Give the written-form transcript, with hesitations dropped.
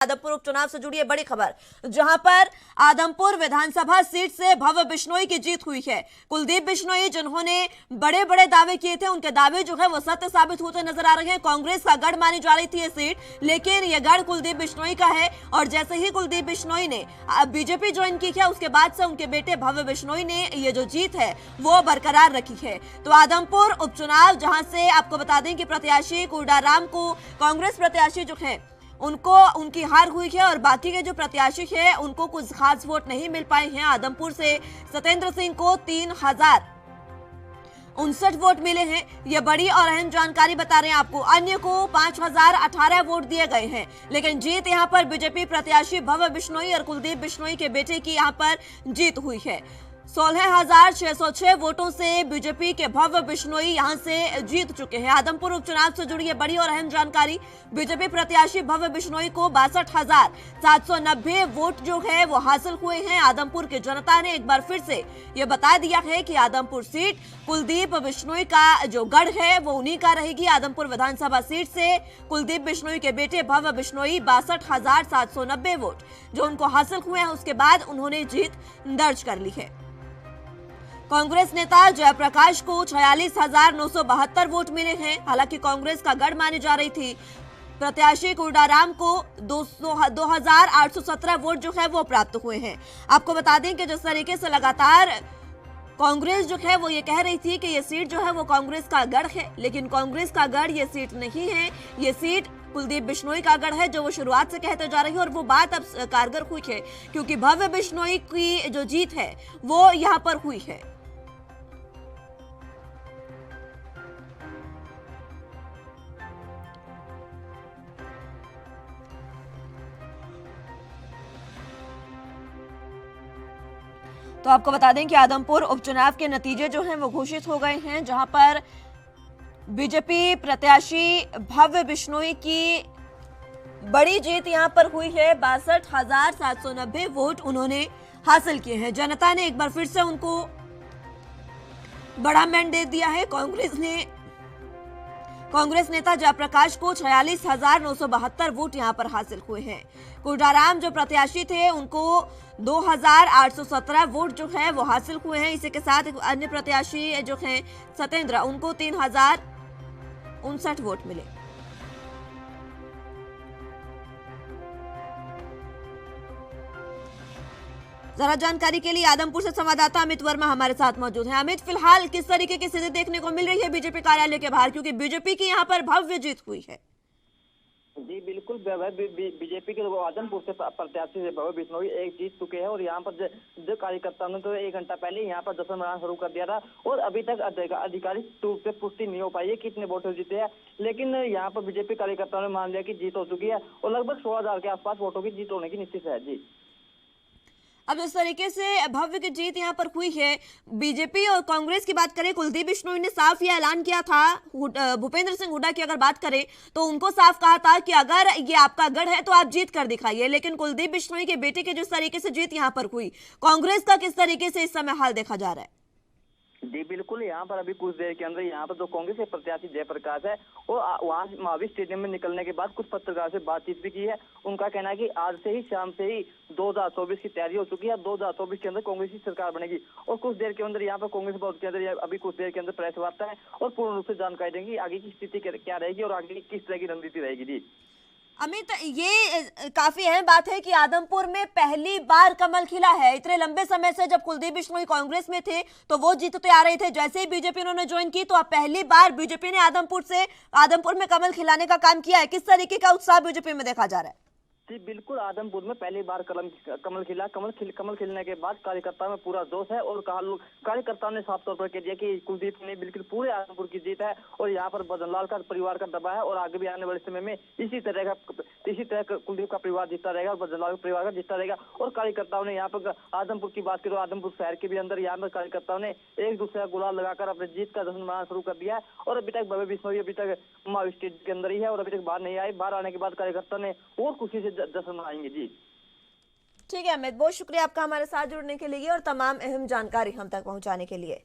आदमपुर उपचुनाव से जुड़ी है बड़ी खबर, जहां पर आदमपुर विधानसभा सीट से भव्य बिश्नोई की जीत हुई है। कुलदीप बिश्नोई जिन्होंने बड़े बड़े दावे किए थे, उनके दावे जो है वो सत्य साबित होते नजर आ रहे हैं। कांग्रेस का गढ़ मानी जा रही थी ये सीट, लेकिन ये गढ़ कुलदीप बिश्नोई का है। और जैसे ही कुलदीप बिश्नोई ने बीजेपी ज्वाइन की है, उसके बाद से उनके बेटे भव्य बिश्नोई ने ये जो जीत है वो बरकरार रखी है। तो आदमपुर उपचुनाव, जहां से आपको बता दें कि प्रत्याशी कोडाराम को कांग्रेस प्रत्याशी जो है उनको उनकी हार हुई है और बाकी के जो प्रत्याशी हैं उनको कुछ खास वोट नहीं मिल पाए हैं। आदमपुर से सत्येंद्र सिंह को 3059 वोट मिले हैं। ये बड़ी और अहम जानकारी बता रहे हैं आपको। अन्य को 5018 वोट दिए गए हैं, लेकिन जीत यहां पर बीजेपी प्रत्याशी भव्य बिश्नोई और कुलदीप बिश्नोई के बेटे की यहां पर जीत हुई है। 16,606 वोटों से बीजेपी के भव्य बिश्नोई यहां से जीत चुके हैं। आदमपुर उपचुनाव से जुड़ी है बड़ी और अहम जानकारी। बीजेपी प्रत्याशी भव्य बिश्नोई को 62,790 वोट जो है वो हासिल हुए हैं। आदमपुर की जनता ने एक बार फिर से ये बता दिया है कि आदमपुर सीट कुलदीप बिश्नोई का जो गढ़ है वो उन्हीं का रहेगी। आदमपुर विधानसभा सीट से कुलदीप बिश्नोई के बेटे भव्य बिश्नोई 62,790 वोट जो उनको हासिल हुए हैं, उसके बाद उन्होंने जीत दर्ज कर ली है। कांग्रेस नेता जयप्रकाश को 46,972 वोट मिले हैं। हालांकि कांग्रेस का गढ़ मानी जा रही थी। प्रत्याशी कोडाराम को 2,817 वोट जो है वो प्राप्त हुए हैं। आपको बता दें कि जिस तरीके से लगातार कांग्रेस जो है वो ये कह रही थी कि ये सीट जो है वो कांग्रेस का गढ़ है, लेकिन कांग्रेस का गढ़ ये सीट नहीं है। ये सीट कुलदीप बिश्नोई का गढ़ है, जो वो शुरुआत से कहते जा रही है। और वो बात अब कारगर हुई है, क्योंकि भव्य बिश्नोई की जो जीत है वो यहाँ पर हुई है। तो आपको बता दें कि आदमपुर उपचुनाव के नतीजे जो हैं वो घोषित हो गए हैं, जहां पर बीजेपी प्रत्याशी भव्य बिश्नोई की बड़ी जीत यहां पर हुई है। 62,790 वोट उन्होंने हासिल किए हैं। जनता ने एक बार फिर से उनको बड़ा मैंडेट दिया है। कांग्रेस नेता जयप्रकाश को 46,972 वोट यहां पर हासिल हुए हैं। कोडाराम जो प्रत्याशी थे उनको 2,817 वोट जो है वो हासिल हुए हैं। इसी के साथ अन्य प्रत्याशी जो हैं सत्येंद्र, उनको 3,059 वोट मिले। जरा जानकारी के लिए आदमपुर से संवाददाता अमित वर्मा हमारे साथ मौजूद हैं। अमित, फिलहाल किस तरीके की स्थिति देखने को मिल रही है बीजेपी कार्यालय के बाहर, क्योंकि बीजेपी की यहाँ पर भव्य जीत हुई है? जी बिल्कुल, बीजेपी के आदमपुर से प्रत्याशी से भव्य बिश्नोई एक जीत चुके हैं। और यहाँ पर जो कार्यकर्ताओं ने तो 1 घंटा पहले यहाँ पर जश्न मनाना शुरू कर दिया था, और अभी तक आधिकारिक रूप से पुष्टि नहीं हो पाई है कितने वोट जीते हैं। लेकिन यहाँ पर बीजेपी कार्यकर्ताओं ने मान लिया कि जीत हो चुकी है और लगभग 16,000 के आसपास वोटों की जीत होने की निश्चित है। जी, अब जिस तरीके से भव्य की जीत यहां पर हुई है, बीजेपी और कांग्रेस की बात करें, कुलदीप बिश्नोई ने साफ यह ऐलान किया था। भूपेंद्र सिंह हुड्डा की अगर बात करें तो उनको साफ कहा था कि अगर ये आपका गढ़ है तो आप जीत कर दिखाइए। लेकिन कुलदीप बिश्नोई के बेटे की जिस तरीके से जीत यहां पर हुई, कांग्रेस का किस तरीके से इस समय हाल देखा जा रहा है? जी बिल्कुल, यहाँ पर अभी कुछ देर के अंदर यहाँ पर जो कांग्रेस के प्रत्याशी जयप्रकाश है वो वहाँ महावीर स्टेडियम में निकलने के बाद कुछ पत्रकारों से बातचीत भी की है। उनका कहना है कि आज से ही शाम से ही 2024 की तैयारी हो चुकी है। 2024 के अंदर कांग्रेस की सरकार बनेगी और कुछ देर के अंदर यहाँ पर कांग्रेस भवन के अंदर अभी कुछ देर के अंदर प्रेस वार्ता है और पूर्ण रूप से जानकारी देंगी आगे की स्थिति क्या रहेगी और आगे किस तरह की रणनीति रहेगी। जी अमित, ये काफी अहम बात है कि आदमपुर में पहली बार कमल खिला है। इतने लंबे समय से जब कुलदीप बिश्नोई कांग्रेस में थे तो वो जीतते आ रहे थे, जैसे ही बीजेपी उन्होंने ज्वाइन की तो अब पहली बार बीजेपी ने आदमपुर में कमल खिलाने का काम किया है। किस तरीके का उत्साह बीजेपी में देखा जा रहा है? जी बिल्कुल, आदमपुर में पहली बार कमल खिला। कमल खिलने के बाद कार्यकर्ताओं में पूरा जोश है और कार्यकर्ताओं ने साफ तौर पर कह दिया कि कुलदीप ने बिल्कुल पूरे आदमपुर की जीत है और यहाँ पर बदनलाल का परिवार का दबा है और आगे भी आने वाले समय में इसी तरह कुलदीप का परिवार जीतता रहेगा और बदनलाल का परिवार का जीतता रहेगा। और कार्यकर्ताओं ने यहाँ पर आदमपुर की बात करें, आदमपुर शहर के भी अंदर यहाँ पर कार्यकर्ताओं ने एक दूसरे का गुलाल लगाकर अपनी जीत का जश्न मनाना शुरू कर दिया है। और अभी तक भव्य बिश्नोई अभी तक महावीर स्टेडियम के अंदर ही है और अभी तक बाहर नहीं आए। बाहर आने के बाद कार्यकर्ताओं ने और खुशी से जश्न मनाएंगे। जी ठीक है अमित, बहुत शुक्रिया आपका हमारे साथ जुड़ने के लिए और तमाम अहम जानकारी हम तक पहुंचाने के लिए।